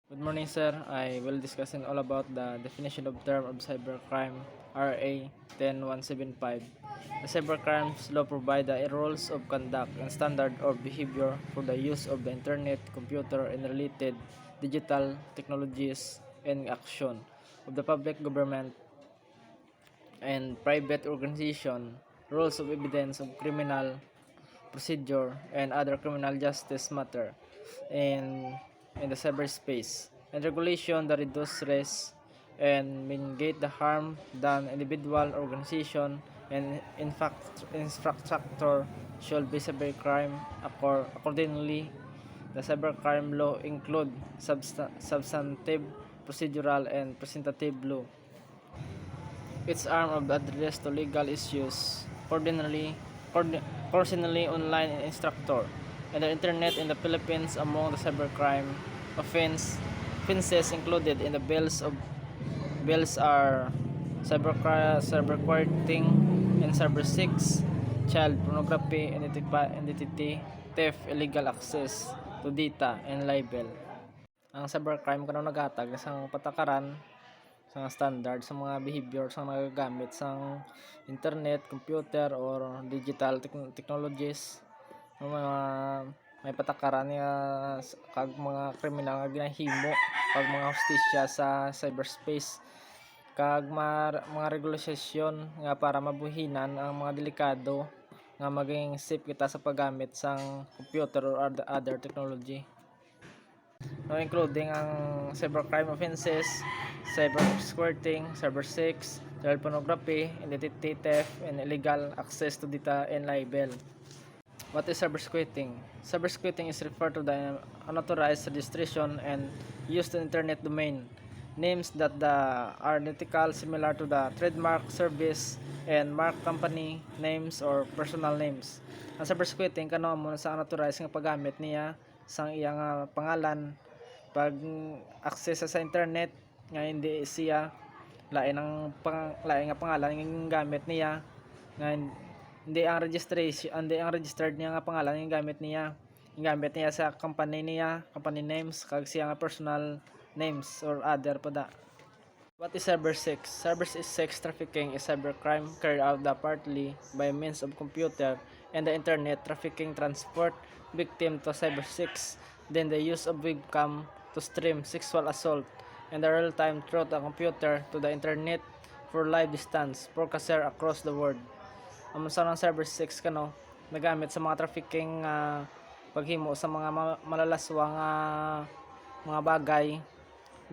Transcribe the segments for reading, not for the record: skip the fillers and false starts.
Good morning, sir. I will discussing all about the definition of term of cybercrime, RA 10175. The cybercrimes law provide the rules of conduct and standard of behavior for the use of the internet, computer, and related digital technologies and action of the public government and private organization, rules of evidence of criminal procedure and other criminal justice matter in the cyberspace, and regulation that reduce risk and mitigate the harm done individual, organization, and infrastructure should be cybercrime. Accordingly, the cybercrime law include substantive, procedural, and presentative law. Its arm of address to legal issues, coordinately online instructor, and the internet in the Philippines among the cybercrime offenses included in the bills are cybercrime and cyber-sex, child pornography, identity theft, illegal access to data, and libel. Ang cybercrime kanang naghatag isang patakaran sa standard sa mga behavior sa nagagamit sa internet, computer, or digital technologies. Mga may patakaran nga kag mga kriminal nga ginahimo kag mga hustisya sa cyberspace kag mga regulasyon nga para mabuhinan ang mga delikado nga maging safe kita sa paggamit sang computer or other technology. No, including ang cybercrime offenses, cyber squirting, cyber sex, child pornography, identity theft, and illegal access to data and libel. What is cybersquatting? Cybersquatting is referred to the unauthorized registration and use of internet domain names that are identical, similar to the trademark, service, and mark company names or personal names. Ang cybersquatting kano mo sa unauthorized nga paggamit niya sang iyang pangalan pag access sa internet nga hindi siya lain nga pangalan ng gamit niya nga hindi ang registered niya nga pangalan ng gamit niya sa company niya, company names kag siya nga personal names or other pada. What is cybersex? Cybersex trafficking is cybercrime carried out partly by means of computer and the internet trafficking transport victim to cybersex, then the use of webcam to stream sexual assault and the real-time through the computer to the internet for live distance broadcaster across the world. Ang sa ng cybersex kano nagamit sa mga trafficking paghimo sa mga malalaswang mga bagay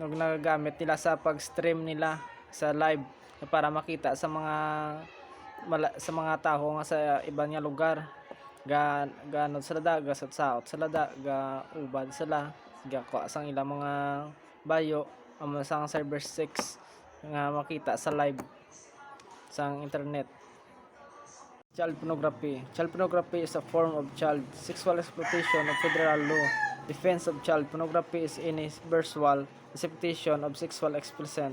nagagamit nila sa pag-stream nila sa live para makita sa mga tao nga sa ibang nga lugar ganod sila daga sa saot sila daga ubad sila gako sang ilang mga bayo amo sang cybersex nga makita sa live sang internet. Child pornography. Child pornography is a form of child sexual exploitation of federal law. Defense of child pornography is any virtual exploitation of sexual explicit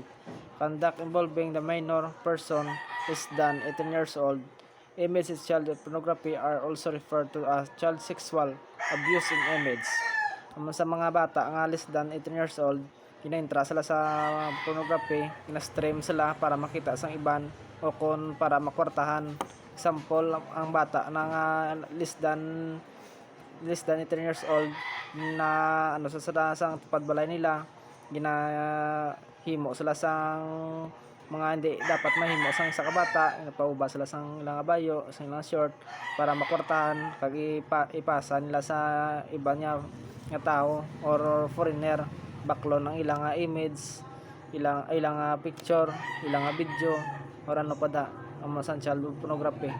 conduct involving the minor person less than 18 years old. Images of child pornography are also referred to as child sexual abuse in image. Sa mga bata nga less than 18 years old, ginaintra sila sa pornography, gina-stream sila para makita sang iban o kon para makwartahan. Example, ang bata na less than 18 years old na sa padbalay nila ginahimo sila sang mga hindi dapat mahimo sang sa kabata, napauba sila sang ilang bayo, sang ilang short para makwartahan kag ipasa nila sa iba nga tao or foreigner baklon ang ilang image, ilang picture, ilang video or ano pa da ang child pornography.